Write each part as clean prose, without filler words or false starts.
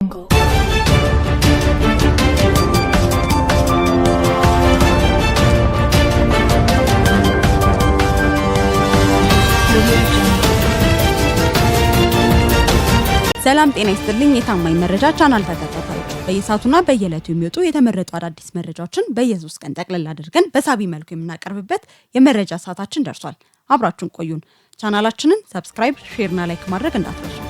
jungle. ሰላም ጤና ይስጥልኝ የታማኝ መረጃ ቻናል ተከታታዮች በየሰዓቱና በየዕለቱ የሚወጡ የተመረጡ አዳዲስ መረጃዎችን በየሶስት ቀን ጠቅልል አድርገን በሳቢ መልኩ የምናቀርብበት የመረጃ ሰዓታችን ደርሷል። አብራችሁን ቆዩን። ቻናላችንን ሰብስክራይብ፣ ሼር እና ላይክ ማድረግ እንዳትረሱ።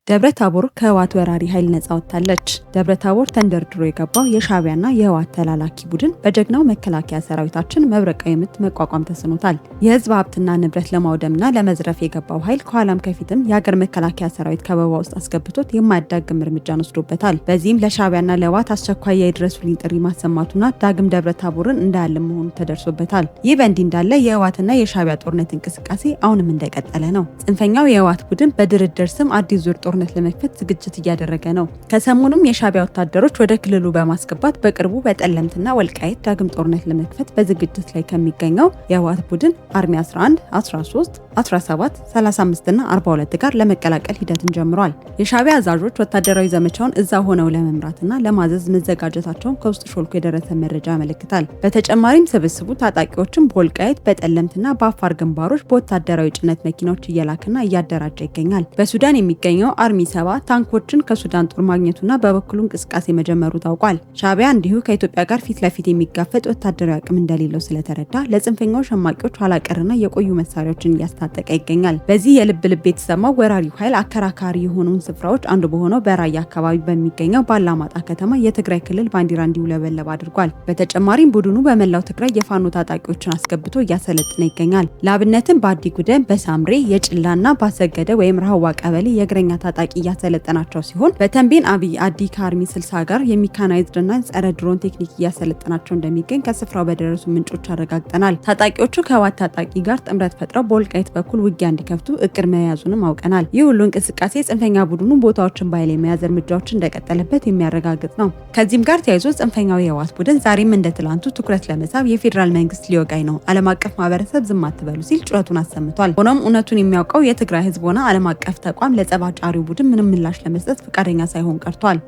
ደብረ ታቦር ከህወሓት ወራሪ ኃይል ነጻ ወጥታለች። ደብረ ታቦር ተንደርድሮ የገባው የሻዕቢያና የህወሓት ተላላኪ ቡድን በጀግናው መከላከያ ሰራዊታችን መብረቃዊ ምት መቋቋም ተስኖታል። የህዝብ ሀብትና ንብረት ለማውደምና ለመዝረፍ የገባው ኃይል ከኋላም ከፊትም የሀገር መከላከያ ሰራዊት ከበባ ውስጥ አስገብቶት የማያዳግም እርምጃን ወስዶበታል። በዚህም ለሻዕቢያና ለህወሓት አስቸኳይ የድረሱልኝ ጥሪ ማሰማቱና ዳግም ደብረ ታቦርን እንዳያልም መሆኑ ተደርሶበታል። ይህ በእንዲህ እንዳለ የህወሓትና የሻዕቢያ ጦርነት እንቅስቃሴ አሁንም እንደቀጠለ ነው። ጽንፈኛው የህወሓት ቡድን በድርድር ስም አዲስ ዙር ጦርነት ለመክፈት ዝግጅት እያደረገ ነው። ከሰሞኑም የሻዕቢያ ወታደሮች ወደ ክልሉ በማስገባት በቅርቡ በጠለምትና ወልቃይት ዳግም ጦርነት ለመክፈት በዝግጅት ላይ ከሚገኘው የህወሓት ቡድን አርሚ 11፣ 13፣ 17፣ 35 እና 42 ጋር ለመቀላቀል ሂደትን ጀምሯል። የሻዕቢያ አዛዦች ወታደራዊ ዘመቻውን እዛ ሆነው ለመምራትና ለማዘዝ መዘጋጀታቸውን ከውስጥ ሾልኮ የደረሰ መረጃ ያመለክታል። በተጨማሪም ስብስቡ ታጣቂዎችን በወልቃይት በጠለምትና በአፋር ግንባሮች በወታደራዊ ጭነት መኪናዎች እየላከና እያደራጀ ይገኛል። በሱዳን የሚገኘው አርሚ 7 ታንኮችን ከሱዳን ጦር ማግኘቱና በበኩሉ እንቅስቃሴ መጀመሩ ታውቋል። ሻዕቢያ እንዲሁ ከኢትዮጵያ ጋር ፊት ለፊት የሚጋፈጥ ወታደራዊ አቅም እንደሌለው ስለተረዳ ለጽንፈኛው ሸማቂዎች ኋላቀርና የቆዩ መሳሪያዎችን እያስታጠቀ ይገኛል። በዚህ የልብ ልብ የተሰማው ወራሪው ኃይል አከራካሪ የሆኑን ስፍራዎች አንዱ በሆነው በራያ አካባቢ በሚገኘው ባላማጣ ከተማ የትግራይ ክልል ባንዲራ እንዲውለበለብ አድርጓል። በተጨማሪም ቡድኑ በመላው ትግራይ የፋኖ ታጣቂዎችን አስገብቶ እያሰለጠነ ይገኛል። ለአብነትም በአዲ ጉደም፣ በሳምሬ፣ የጭላና ባሰገደ ወይም ረሃዋ ቀበሌ የእግረኛ ታጣቂ እያሰለጠናቸው ሲሆን በተንቤን አብይ አዲ ከአርሚ 60 ጋር የሚካናይዝድ እና ጸረ ድሮን ቴክኒክ እያሰለጠናቸው እንደሚገኝ ከስፍራው በደረሱ ምንጮች አረጋግጠናል። ታጣቂዎቹ ከህወሓት ታጣቂ ጋር ጥምረት ፈጥረው በወልቃይት በኩል ውጊያ እንዲከፍቱ እቅድ መያዙንም አውቀናል። ይህ ሁሉ እንቅስቃሴ ጽንፈኛ ቡድኑ ቦታዎችን በኃይል የመያዝ እርምጃዎችን እንደቀጠለበት የሚያረጋግጥ ነው። ከዚህም ጋር ተያይዞ ጽንፈኛው የህወሓት ቡድን ዛሬም እንደ ትላንቱ ትኩረት ለመሳብ የፌዴራል መንግስት ሊወጋኝ ነው፣ ዓለም አቀፍ ማህበረሰብ ዝም አትበሉ ሲል ጩኸቱን አሰምቷል። ሆኖም እውነቱን የሚያውቀው የትግራይ ህዝብ ሆነ ዓለም አቀፍ ተቋም ለጸባጫሪው ቡድን ምንም ምላሽ ለመስጠት ፈቃደኛ ሳይሆን ቀርቷል።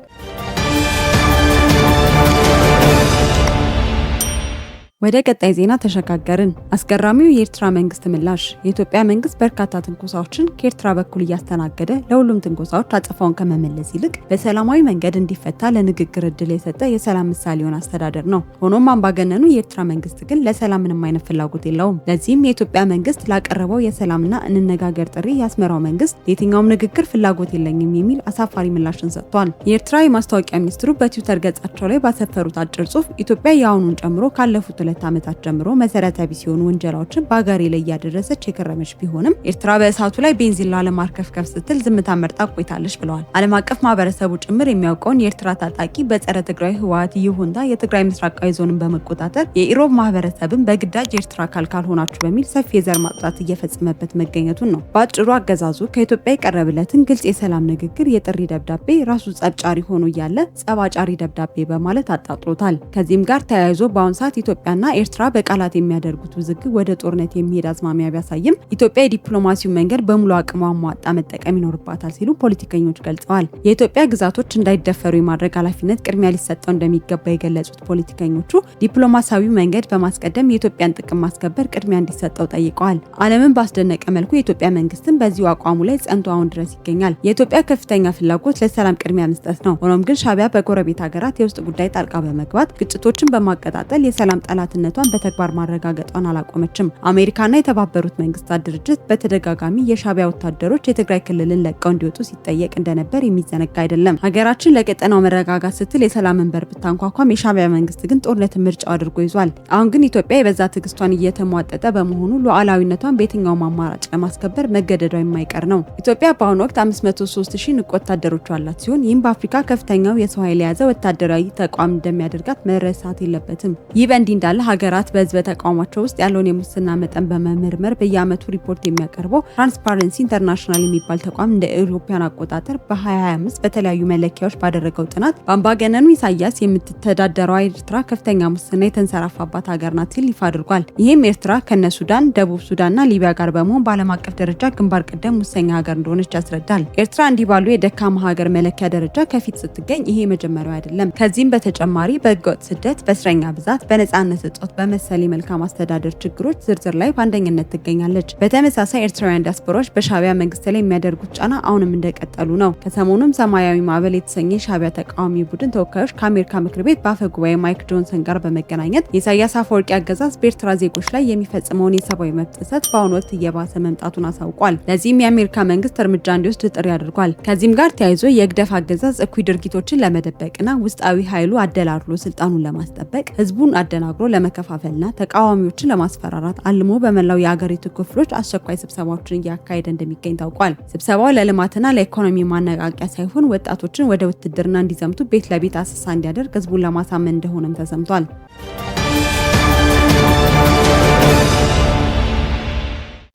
ወደ ቀጣይ ዜና ተሸጋገርን። አስገራሚው የኤርትራ መንግስት ምላሽ። የኢትዮጵያ መንግስት በርካታ ትንኮሳዎችን ከኤርትራ በኩል እያስተናገደ ለሁሉም ትንኮሳዎች አጸፋውን ከመመለስ ይልቅ በሰላማዊ መንገድ እንዲፈታ ለንግግር እድል የሰጠ የሰላም ምሳሌውን አስተዳደር ነው። ሆኖም አምባገነኑ የኤርትራ መንግስት ግን ለሰላም ምንም አይነት ፍላጎት የለውም። ለዚህም የኢትዮጵያ መንግስት ላቀረበው የሰላምና እንነጋገር ጥሪ የአስመራው መንግስት የትኛውም ንግግር ፍላጎት የለኝም የሚል አሳፋሪ ምላሽን ሰጥቷል። የኤርትራ የማስታወቂያ ሚኒስትሩ በትዊተር ገጻቸው ላይ ባሰፈሩት አጭር ጽሑፍ ኢትዮጵያ የአሁኑን ጨምሮ ካለፉት 2 ዓመታት ጀምሮ መሰረተ ቢስ የሆኑ ወንጀላዎችን በአገሬ ላይ እያደረሰች የከረመች ቢሆንም ኤርትራ በእሳቱ ላይ ቤንዚን ላለማርከፍከፍ ስትል ዝምታ መርጣ ቆይታለች ብለዋል። ዓለም አቀፍ ማህበረሰቡ ጭምር የሚያውቀውን የኤርትራ ታጣቂ በጸረ ትግራይ ህወሓት ይሁንታ የትግራይ ምስራቃዊ ዞንን በመቆጣጠር የኢሮብ ማህበረሰብን በግዳጅ የኤርትራ አካል ካልሆናችሁ በሚል ሰፊ የዘር ማጥፋት እየፈጸመበት መገኘቱን ነው። በአጭሩ አገዛዙ ከኢትዮጵያ የቀረበለትን ግልጽ የሰላም ንግግር የጥሪ ደብዳቤ ራሱ ጸብጫሪ ሆኖ እያለ ጸባጫሪ ደብዳቤ በማለት አጣጥሎታል። ከዚህም ጋር ተያይዞ በአሁኑ ሰዓት ኢትዮጵያና ኤርትራ በቃላት የሚያደርጉት ውዝግብ ወደ ጦርነት የሚሄድ አዝማሚያ ቢያሳይም ኢትዮጵያ የዲፕሎማሲው መንገድ በሙሉ አቅሟ ማጣ መጠቀም ይኖርባታል ሲሉ ፖለቲከኞች ገልጸዋል። የኢትዮጵያ ግዛቶች እንዳይደፈሩ የማድረግ ኃላፊነት ቅድሚያ ሊሰጠው እንደሚገባ የገለጹት ፖለቲከኞቹ ዲፕሎማሲያዊ መንገድ በማስቀደም የኢትዮጵያን ጥቅም ማስከበር ቅድሚያ እንዲሰጠው ጠይቀዋል። ዓለምን ባስደነቀ መልኩ የኢትዮጵያ መንግስትም በዚሁ አቋሙ ላይ ጸንቶ አሁን ድረስ ይገኛል። የኢትዮጵያ ከፍተኛ ፍላጎት ለሰላም ቅድሚያ መስጠት ነው። ሆኖም ግን ሻዕቢያ በጎረቤት ሀገራት የውስጥ ጉዳይ ጣልቃ በመግባት ግጭቶችን በማቀጣጠል የሰላም ጠላትነቷን በተግባር ማረጋገጧን አላቆመችም። አሜሪካና የተባበሩት መንግስታት ድርጅት በተደጋጋሚ የሻዕቢያ ወታደሮች የትግራይ ክልልን ለቀው እንዲወጡ ሲጠየቅ እንደነበር የሚዘነጋ አይደለም። ሀገራችን ለቀጠናው መረጋጋት ስትል የሰላም መንበር ብታንኳኳም የሻዕቢያ መንግስት ግን ጦርነትን ምርጫው አድርጎ ይዟል። አሁን ግን ኢትዮጵያ የበዛ ትዕግስቷን እየተሟጠጠ በመሆኑ ሉዓላዊነቷን በየትኛውም አማራጭ ለማስከበር መገደዷ የማይቀር ነው። ኢትዮጵያ በአሁኑ ወቅት 503,000 ንቁ ወታደሮች አላት ሲሆን ይህም በአፍሪካ ከፍተኛው የሰው ኃይል የያዘ ወታደራዊ ተቋም እንደሚያደርጋት መረሳት የለበትም። ይህ በእንዲህ እንዳለ እንዳለ ሀገራት በህዝብ ተቋማቸው ውስጥ ያለውን የሙስና መጠን በመመርመር በየዓመቱ ሪፖርት የሚያቀርበው ትራንስፓረንሲ ኢንተርናሽናል የሚባል ተቋም እንደ አውሮፓውያን አቆጣጠር በ2025 በተለያዩ መለኪያዎች ባደረገው ጥናት በአምባገነኑ ኢሳያስ የምትተዳደረው ኤርትራ ከፍተኛ ሙስና የተንሰራፋባት ሀገር ናት ሲል ይፋ አድርጓል። ይህም ኤርትራ ከነ ሱዳን፣ ደቡብ ሱዳንና ሊቢያ ጋር በመሆን በዓለም አቀፍ ደረጃ ግንባር ቀደም ሙሰኛ ሀገር እንደሆነች ያስረዳል። ኤርትራ እንዲህ ባሉ የደካማ ሀገር መለኪያ ደረጃ ከፊት ስትገኝ ይሄ መጀመሪያው አይደለም። ከዚህም በተጨማሪ በህገወጥ ስደት፣ በእስረኛ ብዛት፣ በነጻነት እጦት በመሰል መልካም አስተዳደር ችግሮች ዝርዝር ላይ በአንደኝነት ትገኛለች። በተመሳሳይ ኤርትራውያን ዲያስፖራዎች በሻዕቢያ መንግስት ላይ የሚያደርጉት ጫና አሁንም እንደቀጠሉ ነው። ከሰሞኑም ሰማያዊ ማዕበል የተሰኘ የሻዕቢያ ተቃዋሚ ቡድን ተወካዮች ከአሜሪካ ምክር ቤት በአፈ ጉባኤ ማይክ ጆንሰን ጋር በመገናኘት የኢሳያስ አፈወርቂ አገዛዝ በኤርትራ ዜጎች ላይ የሚፈጽመውን የሰብአዊ መብት ጥሰት በአሁኑ ወቅት እየባሰ መምጣቱን አሳውቋል። ለዚህም የአሜሪካ መንግስት እርምጃ እንዲወስድ ጥሪ አድርጓል። ከዚህም ጋር ተያይዞ የግደፍ አገዛዝ እኩይ ድርጊቶችን ለመደበቅና ውስጣዊ ኃይሉ አደላድሎ ስልጣኑን ለማስጠበቅ ህዝቡን አደናግሮ ለመከፋፈልና ተቃዋሚዎችን ለማስፈራራት አልሞ በመላው የአገሪቱ ክፍሎች አስቸኳይ ስብሰባዎችን እያካሄደ እንደሚገኝ ታውቋል። ስብሰባው ለልማትና ለኢኮኖሚ ማነቃቂያ ሳይሆን ወጣቶችን ወደ ውትድርና እንዲዘምቱ ቤት ለቤት አሰሳ እንዲያደርግ ህዝቡን ለማሳመን እንደሆነም ተሰምቷል።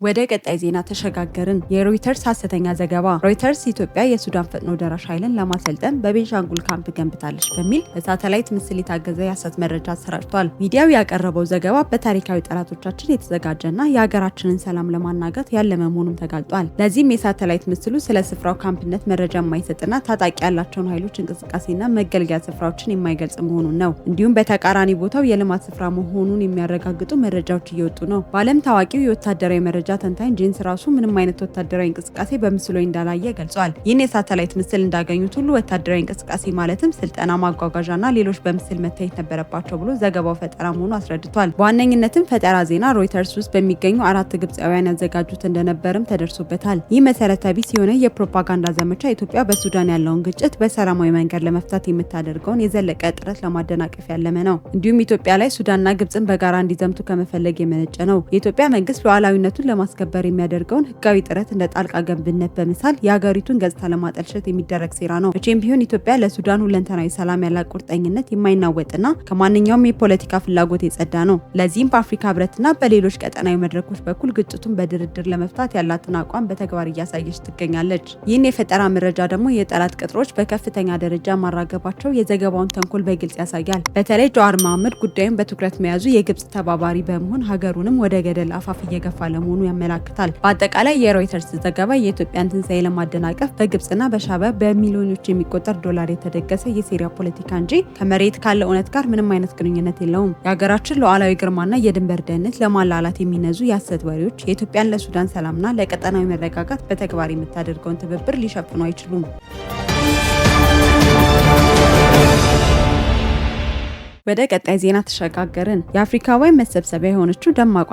ወደ ቀጣይ ዜና ተሸጋገርን። የሮይተርስ ሐሰተኛ ዘገባ። ሮይተርስ ኢትዮጵያ የሱዳን ፈጥኖ ደራሽ ኃይልን ለማሰልጠን በቤንሻንጉል ካምፕ ገንብታለች በሚል በሳተላይት ምስል የታገዘ የሐሰት መረጃ አሰራጭቷል። ሚዲያው ያቀረበው ዘገባ በታሪካዊ ጠላቶቻችን የተዘጋጀና የሀገራችንን ሰላም ለማናጋት ያለመ መሆኑም ተጋልጧል። ለዚህም የሳተላይት ምስሉ ስለ ስፍራው ካምፕነት መረጃ የማይሰጥና ታጣቂ ያላቸውን ኃይሎች እንቅስቃሴና መገልገያ ስፍራዎችን የማይገልጽ መሆኑን ነው። እንዲሁም በተቃራኒ ቦታው የልማት ስፍራ መሆኑን የሚያረጋግጡ መረጃዎች እየወጡ ነው። በዓለም ታዋቂው የወታደራዊ መረጃ ተንታኝ ጄንስ ራሱ ምንም አይነት ወታደራዊ እንቅስቃሴ በምስሉ ላይ እንዳላየ ገልጿል። ይህን የሳተላይት ምስል እንዳገኙት ሁሉ ወታደራዊ እንቅስቃሴ ማለትም ስልጠና፣ ማጓጓዣና ሌሎች በምስል መታየት ነበረባቸው ብሎ ዘገባው ፈጠራ መሆኑ አስረድቷል። በዋነኝነትም ፈጠራ ዜና ሮይተርስ ውስጥ በሚገኙ 4 ግብፃውያን ያዘጋጁት እንደነበርም ተደርሶበታል። ይህ መሰረተ ቢስ የሆነ የፕሮፓጋንዳ ዘመቻ ኢትዮጵያ በሱዳን ያለውን ግጭት በሰላማዊ መንገድ ለመፍታት የምታደርገውን የዘለቀ ጥረት ለማደናቀፍ ያለመ ነው። እንዲሁም ኢትዮጵያ ላይ ሱዳንና ግብፅን በጋራ እንዲዘምቱ ከመፈለግ የመነጨ ነው። የኢትዮጵያ መንግስት ሉዓላዊነቱን ለማስከበር የሚያደርገውን ህጋዊ ጥረት እንደ ጣልቃ ገብነት በመሳል የሀገሪቱን ገጽታ ለማጠልሸት የሚደረግ ሴራ ነው። መቼም ቢሆን ኢትዮጵያ ለሱዳን ሁለንተናዊ ሰላም ያላት ቁርጠኝነት የማይናወጥና ከማንኛውም የፖለቲካ ፍላጎት የጸዳ ነው። ለዚህም በአፍሪካ ህብረትና በሌሎች ቀጠናዊ መድረኮች በኩል ግጭቱን በድርድር ለመፍታት ያላትን አቋም በተግባር እያሳየች ትገኛለች። ይህን የፈጠራ መረጃ ደግሞ የጠላት ቅጥሮች በከፍተኛ ደረጃ ማራገባቸው የዘገባውን ተንኮል በግልጽ ያሳያል። በተለይ ጀዋር መሐመድ ጉዳዩን በትኩረት መያዙ የግብጽ ተባባሪ በመሆን ሀገሩንም ወደ ገደል አፋፍ እየገፋ ለመሆኑ ያመላክታል። በአጠቃላይ የሮይተርስ ዘገባ የኢትዮጵያን ትንሳኤ ለማደናቀፍ በግብጽና በሻዕቢያ በሚሊዮኖች የሚቆጠር ዶላር የተደገሰ የሴራ ፖለቲካ እንጂ ከመሬት ካለ እውነት ጋር ምንም አይነት ግንኙነት የለውም። የሀገራችን ሉዓላዊ ግርማና የድንበር ደህንነት ለማላላት የሚነዙ የሐሰት ወሬዎች የኢትዮጵያን ለሱዳን ሰላምና ለቀጠናዊ መረጋጋት በተግባር የምታደርገውን ትብብር ሊሸፍኑ አይችሉም። ወደ ቀጣይ ዜና ተሸጋገርን። የአፍሪካውያን መሰብሰቢያ የሆነችው ደማቁ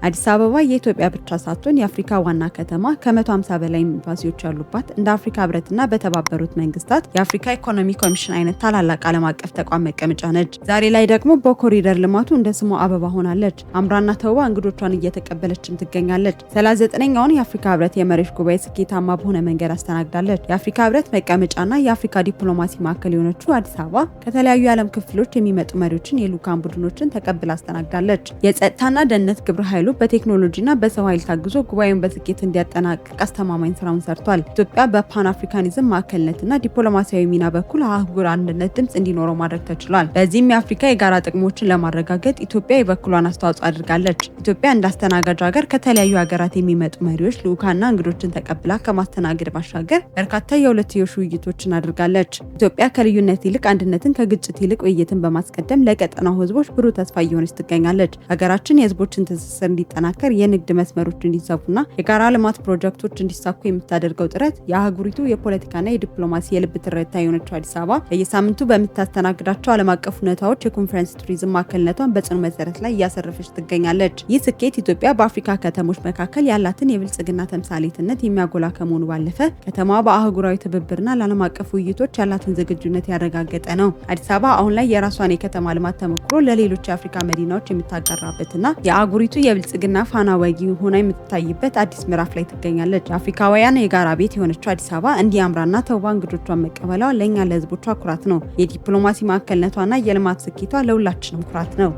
አዲስ አበባ የኢትዮጵያ ብቻ ሳትሆን የአፍሪካ ዋና ከተማ ከ150 በላይ ኤምባሲዎች ያሉባት እንደ አፍሪካ ህብረትና በተባበሩት መንግስታት የአፍሪካ ኢኮኖሚ ኮሚሽን አይነት ታላላቅ ዓለም አቀፍ ተቋም መቀመጫ ነች። ዛሬ ላይ ደግሞ በኮሪደር ልማቱ እንደ ስሟ አበባ ሆናለች። አምራና ተውባ እንግዶቿን እየተቀበለችም ትገኛለች። 39ኛውን የአፍሪካ ህብረት የመሪዎች ጉባኤ ስኬታማ በሆነ መንገድ አስተናግዳለች። የአፍሪካ ህብረት መቀመጫና የአፍሪካ ዲፕሎማሲ ማዕከል የሆነችው አዲስ አበባ ከተለያዩ የዓለም ክፍሎች የሚመጡ መሪዎችን የልዑካን ቡድኖችን ተቀብላ አስተናግዳለች። የጸጥታና ደህንነት ግብረ ኃይሉ በቴክኖሎጂና በሰው ኃይል ታግዞ ጉባኤውን በስኬት እንዲያጠናቅቅ አስተማማኝ ስራውን ሰርቷል። ኢትዮጵያ በፓን አፍሪካኒዝም ማዕከልነትና ዲፕሎማሲያዊ ሚና በኩል አህጉር አንድነት ድምጽ እንዲኖረው ማድረግ ተችሏል። በዚህም የአፍሪካ የጋራ ጥቅሞችን ለማረጋገጥ ኢትዮጵያ የበኩሏን አስተዋጽኦ አድርጋለች። ኢትዮጵያ እንዳስተናጋጅ ሀገር ከተለያዩ ሀገራት የሚመጡ መሪዎች ልዑካንና እንግዶችን ተቀብላ ከማስተናገድ ባሻገር በርካታ የሁለትዮሽ ውይይቶችን አድርጋለች። ኢትዮጵያ ከልዩነት ይልቅ አንድነትን፣ ከግጭት ይልቅ ውይይትን በማስቀደም ለቀጠናው ህዝቦች ብሩህ ተስፋ እየሆነች ትገኛለች። ሀገራችን የህዝቦችን ትስስር እንዲጠናከር፣ የንግድ መስመሮች እንዲሰፉና የጋራ ልማት ፕሮጀክቶች እንዲሳኩ የምታደርገው ጥረት የአህጉሪቱ የፖለቲካና የዲፕሎማሲ የልብ ትርታ የሆነችው አዲስ አበባ በየሳምንቱ በምታስተናግዳቸው ዓለም አቀፍ ሁኔታዎች የኮንፈረንስ ቱሪዝም ማዕከልነቷን በጽኑ መሰረት ላይ እያሰረፈች ትገኛለች። ይህ ስኬት ኢትዮጵያ በአፍሪካ ከተሞች መካከል ያላትን የብልጽግና ተምሳሌትነት የሚያጎላ ከመሆኑ ባለፈ ከተማዋ በአህጉራዊ ትብብርና ለዓለም አቀፍ ውይይቶች ያላትን ዝግጁነት ያረጋገጠ ነው። አዲስ አበባ አሁን ላይ የራሷን የከተማ ልማት ተሞክሮ ለሌሎች የአፍሪካ መዲናዎች የምታጋራበትና የአህጉሪቱ የብልጽግና ፋና ወጊ ሆና የምትታይበት አዲስ ምዕራፍ ላይ ትገኛለች። የአፍሪካውያን የጋራ ቤት የሆነችው አዲስ አበባ እንዲህ አምራና ተውባ እንግዶቿን መቀበሏ ለእኛ ለህዝቦቿ ኩራት ነው። የዲፕሎማሲ ማዕከልነቷና የልማት ስኬቷ ለሁላችንም ኩራት ነው።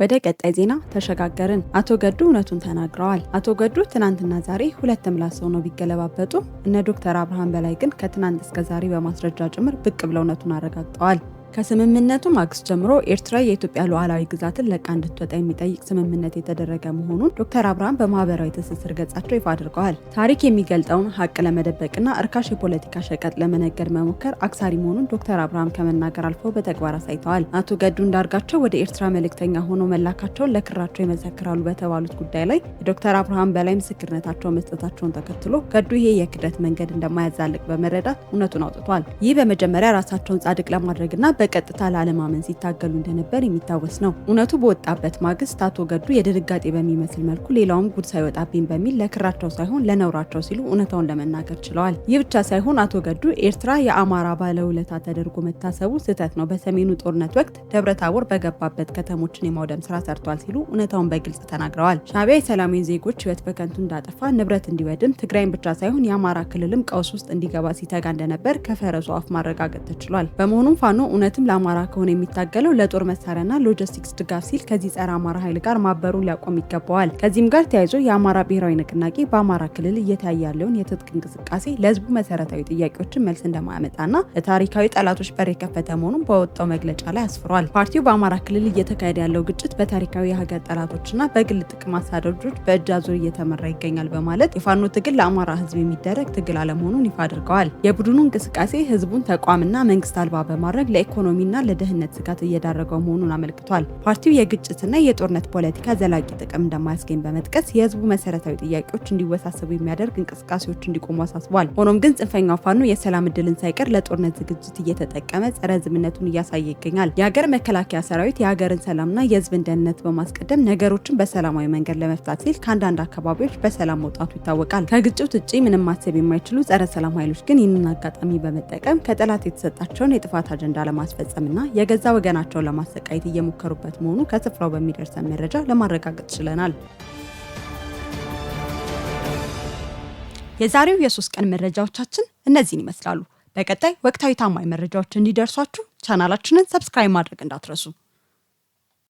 ወደ ቀጣይ ዜና ተሸጋገርን። አቶ ገዱ እውነቱን ተናግረዋል። አቶ ገዱ ትናንትና ዛሬ ሁለት ምላስ ሆነው ቢገለባበጡ እነ ዶክተር አብርሃም በላይ ግን ከትናንት እስከ ዛሬ በማስረጃ ጭምር ብቅ ብለው እውነቱን አረጋግጠዋል። ከስምምነቱ ማግስት ጀምሮ ኤርትራ የኢትዮጵያ ሉዓላዊ ግዛትን ለቃ እንድትወጣ የሚጠይቅ ስምምነት የተደረገ መሆኑን ዶክተር አብርሃም በማህበራዊ ትስስር ገጻቸው ይፋ አድርገዋል። ታሪክ የሚገልጠውን ሀቅ ለመደበቅና እርካሽ የፖለቲካ ሸቀጥ ለመነገድ መሞከር አክሳሪ መሆኑን ዶክተር አብርሃም ከመናገር አልፈው በተግባር አሳይተዋል። አቶ ገዱ እንዳርጋቸው ወደ ኤርትራ መልእክተኛ ሆኖ መላካቸውን ለክራቸው ይመሰክራሉ በተባሉት ጉዳይ ላይ የዶክተር አብርሃም በላይ ምስክርነታቸውን መስጠታቸውን ተከትሎ ገዱ ይሄ የክደት መንገድ እንደማያዛልቅ በመረዳት እውነቱን አውጥቷል። ይህ በመጀመሪያ ራሳቸውን ጻድቅ ለማድረግና በቀጥታ ላለማመን ሲታገሉ እንደነበር የሚታወስ ነው። እውነቱ በወጣበት ማግስት አቶ ገዱ የድንጋጤ በሚመስል መልኩ ሌላውም ጉድ ሳይወጣብኝ በሚል ለክራቸው ሳይሆን ለነውራቸው ሲሉ እውነታውን ለመናገር ችለዋል። ይህ ብቻ ሳይሆን አቶ ገዱ ኤርትራ የአማራ ባለውለታ ተደርጎ መታሰቡ ስህተት ነው፣ በሰሜኑ ጦርነት ወቅት ደብረታቦር በገባበት ከተሞችን የማውደም ስራ ሰርቷል ሲሉ እውነታውን በግልጽ ተናግረዋል። ሻዕቢያ የሰላማዊ ዜጎች ህይወት በከንቱ እንዳጠፋ፣ ንብረት እንዲወድም፣ ትግራይን ብቻ ሳይሆን የአማራ ክልልም ቀውስ ውስጥ እንዲገባ ሲተጋ እንደነበር ከፈረሱ አፍ ማረጋገጥ ተችሏል። በመሆኑም ፋኖ እውነትም ለአማራ ከሆነ የሚታገለው ለጦር መሳሪያና ሎጂስቲክስ ድጋፍ ሲል ከዚህ ጸረ አማራ ኃይል ጋር ማበሩን ሊያቆም ይገባዋል። ከዚህም ጋር ተያይዞ የአማራ ብሔራዊ ንቅናቄ በአማራ ክልል እየታየ ያለውን የትጥቅ እንቅስቃሴ ለህዝቡ መሰረታዊ ጥያቄዎችን መልስ እንደማያመጣና ለታሪካዊ ጠላቶች በር የከፈተ መሆኑን በወጣው መግለጫ ላይ አስፍሯል። ፓርቲው በአማራ ክልል እየተካሄደ ያለው ግጭት በታሪካዊ የሀገር ጠላቶችና በግል ጥቅም አሳዳጆች በእጅ አዙር እየተመራ ይገኛል በማለት የፋኖ ትግል ለአማራ ህዝብ የሚደረግ ትግል አለመሆኑን ይፋ አድርገዋል። የቡድኑ እንቅስቃሴ ህዝቡን ተቋምና መንግስት አልባ በማድረግ ለኢኮኖሚና ለደህንነት ስጋት እየዳረገው መሆኑን አመልክቷል። ፓርቲው የግጭትና የጦርነት ፖለቲካ ዘላቂ ጥቅም እንደማያስገኝ በመጥቀስ የህዝቡ መሰረታዊ ጥያቄዎች እንዲወሳሰቡ የሚያደርግ እንቅስቃሴዎች እንዲቆሙ አሳስቧል። ሆኖም ግን ጽንፈኛው ፋኖ የሰላም እድልን ሳይቀር ለጦርነት ዝግጅት እየተጠቀመ ጸረ ህዝብነቱን እያሳየ ይገኛል። የሀገር መከላከያ ሰራዊት የሀገርን ሰላምና የህዝብን ደህንነት በማስቀደም ነገሮችን በሰላማዊ መንገድ ለመፍታት ሲል ከአንዳንድ አካባቢዎች በሰላም መውጣቱ ይታወቃል። ከግጭት ውጭ ምንም ማሰብ የማይችሉ ጸረ ሰላም ኃይሎች ግን ይህንን አጋጣሚ በመጠቀም ከጠላት የተሰጣቸውን የጥፋት አጀንዳ ለማስፈጸምና የገዛ ወገናቸውን ለማሰቃየት እየሞከሩበት መሆኑ ከስፍራው በሚደርሰን መረጃ ለማረጋገጥ ችለናል። የዛሬው የ3 ቀን መረጃዎቻችን እነዚህን ይመስላሉ። በቀጣይ ወቅታዊ ታማኝ መረጃዎች እንዲደርሷችሁ ቻናላችንን ሰብስክራይብ ማድረግ እንዳትረሱ።